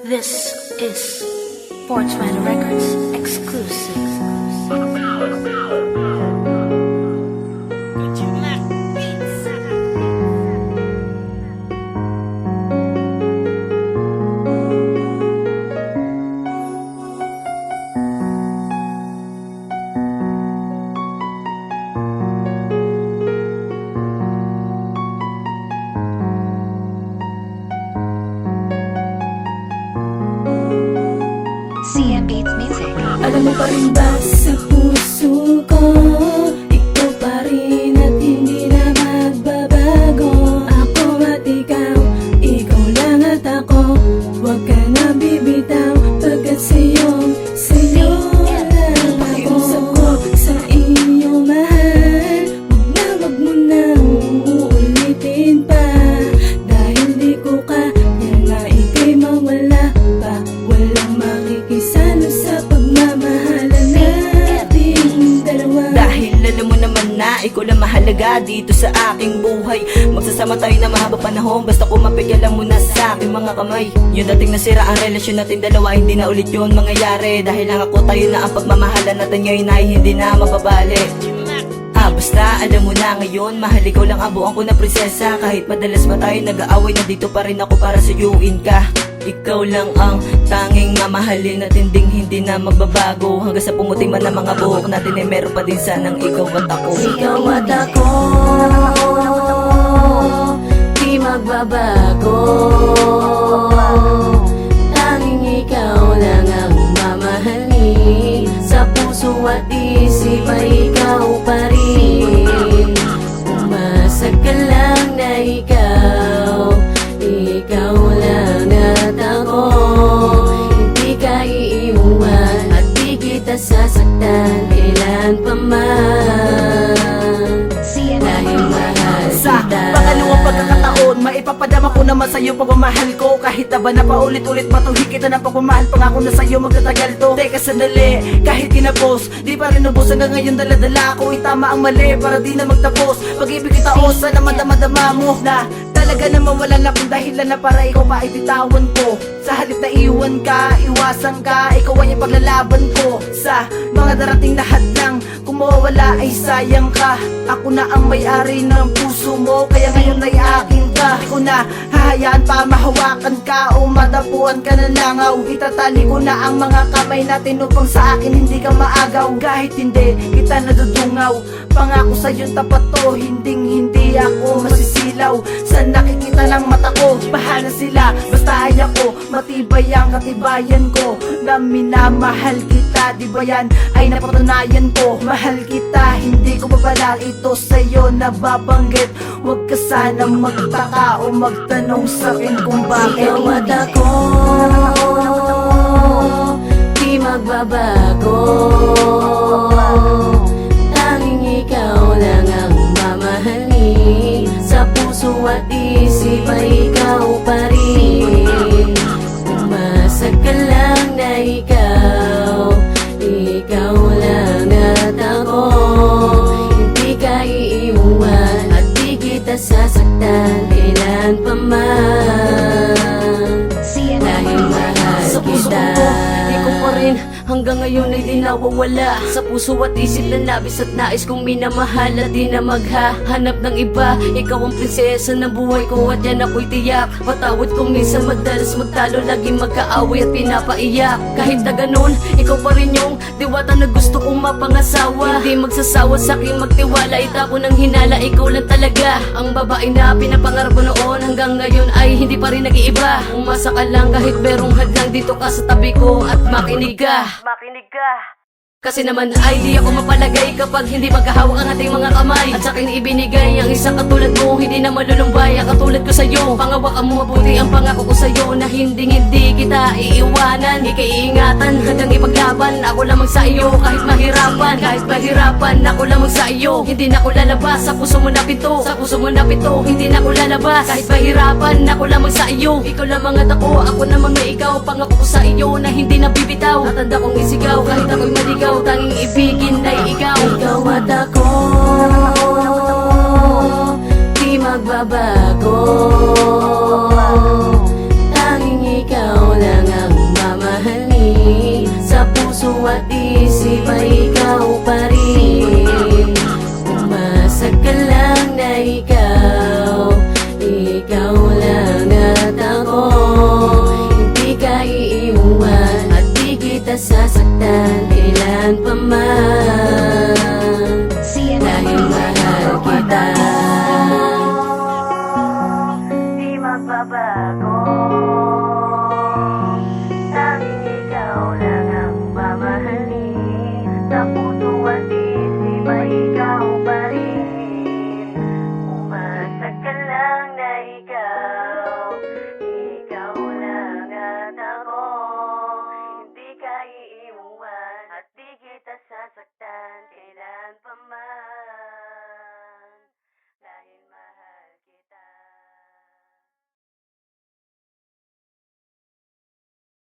This is Sports Rider Records exclusive. CM Beats Music. Alam mo pa rin ba sa puso ko, ikaw pa rin at hindi na magbabago. Ako at ikaw, ikaw lang at ako. Huwag ka na bibitaw, pagkat sa'yo lang ako. Ko sa iyong mahal, wag mo nang uulitin pa. Dahil di ko kaya na ika'y mawala pa. Walang makikisalo sa pagmamahalan nating dalawa. Dahil alam mo naman na ikaw lang mahalaga dito sa aking buhay. Magsasama tayo na mahaba panahon, basta kumapigalan mo na sa aking mga kamay. Yung dating nasira ang relasyon natin dalawa, hindi na ulit yun mangyayari. Dahil lang ako tayo na ang pagmamahalan natin ngayon ay hindi na mababalik. Basta alam mo na ngayon, mahal ikaw lang ang buong ko na prinsesa. Kahit madalas pa tayo nag-aaway, nandito pa rin ako para suyuin ka. Ikaw lang ang tanging mamahalin at hindi na magbabago. Hanggang sa pumuti man ang mga buhok natin ay meron pa din sanang ikaw at ako. Ikaw at ako, di magbabago. Tanging ikaw lang ang mamahalin. Sa puso at isip ay ikaw pa rin. Umasa ka lang na ikaw lang at ako. Hindi ka iiwan at di kita sasaktan kailan pa man. CM Dahil mahal Sa kita. pangalawang pagkakataon, maipapadama ko naman sa'yo pagmamahal ko. Kahit na ba na paulit-ulit matuhi kita ng pagmamahal, pangako na sa'yo magtatagal to. Teka sandali, kahit kinapos, di pa rin ubos hanggang ngayon daladala ko. Itama ang mali para di na magtapos. Pag-ibig kita o sana madama-dama mo na talaga naman wala na akong dahilan na para ikaw pa ibitawan ko. Sa halip na iwan ka, iwasan ka, ikaw ay paglalaban ko. Sa mga darating na hadlang, kung mawawala ay sayang ka. Ako na ang may-ari ng puso mo, kaya ngayon ay akin ka. Di ko na hahayaan pa mahawakan ka o matapuan ka ng langaw. Itatali ko na ang mga kamay natin upang sa akin hindi ka maagaw. Kahit hindi kita nadudungaw, pangako sa'yo tapat to, hindi ako masisilaw. Sa nakikita ng mata ko, bahala sila, basta ay ako. Matibay ang katibayan ko na minamahal kita. Di ba yan ay napatunayan ko? Mahal kita, hindi ko babala ito sa'yo nababanggit. Huwag ka sana magtaka o magtanong sa'kin kung bakit Ikaw at ako, di magbabago. Tanging ikaw lang ang mamahalin. Sa puso at isip ay ikaw pa rin. Umasa ka lang na ikaw lang at ako. Hindi ka iiwan at di kita sasaktan kailan pa man. CM Dahil mahal sa puso kita. ko, di ko pa rin hanggang ngayon ay di nawawala. Sa puso at isip na labis at nais kong minamahal at di na maghahanap ng iba. Ikaw ang prinsesa ng buhay ko at yan ako'y tiyak. Patawad kung minsan madalas magtalo, laging magkaaway at pinapaiyak. Kahit na ganun, ikaw pa rin yung diwata na gusto kong mapangasawa. Hindi magsasawa sa aking magtiwala, itapo ng hinala, ikaw lang talaga ang babae na pinapangarap ko noon. Hanggang ngayon ay hindi pa rin nag-iiba. Umasa ka lang kahit merong hadlang, dito ka sa tabi ko at makinig ka. Kasi naman ay di ako mapalagay kapag hindi magkahawak ang ating mga kamay. At sa'kin ibinigay ang isang katulad mo, hindi na malulumbay ang katulad ko sa'yo. Pangawakan mo mabuti ang pangako ko sa'yo na hindi kita iiwanan. Ikaiingatan hanggang ipaglaban, ako lamang sa iyo kahit mahirapan. Kahit mahirapan, ako lamang sa iyo. Hindi na ko lalabas sa puso mo na pito. Sa puso mo na pito, hindi na ko lalabas. Kahit mahirapan, ako lamang sa iyo. Ikaw lamang at ako namang na ikaw. Pangako ko sa iyo na hindi na bibitaw. Natanda kong isigaw kahit ako'y maligaw. Tanging ibigin ay ikaw. Ikaw at ako, di magbabago.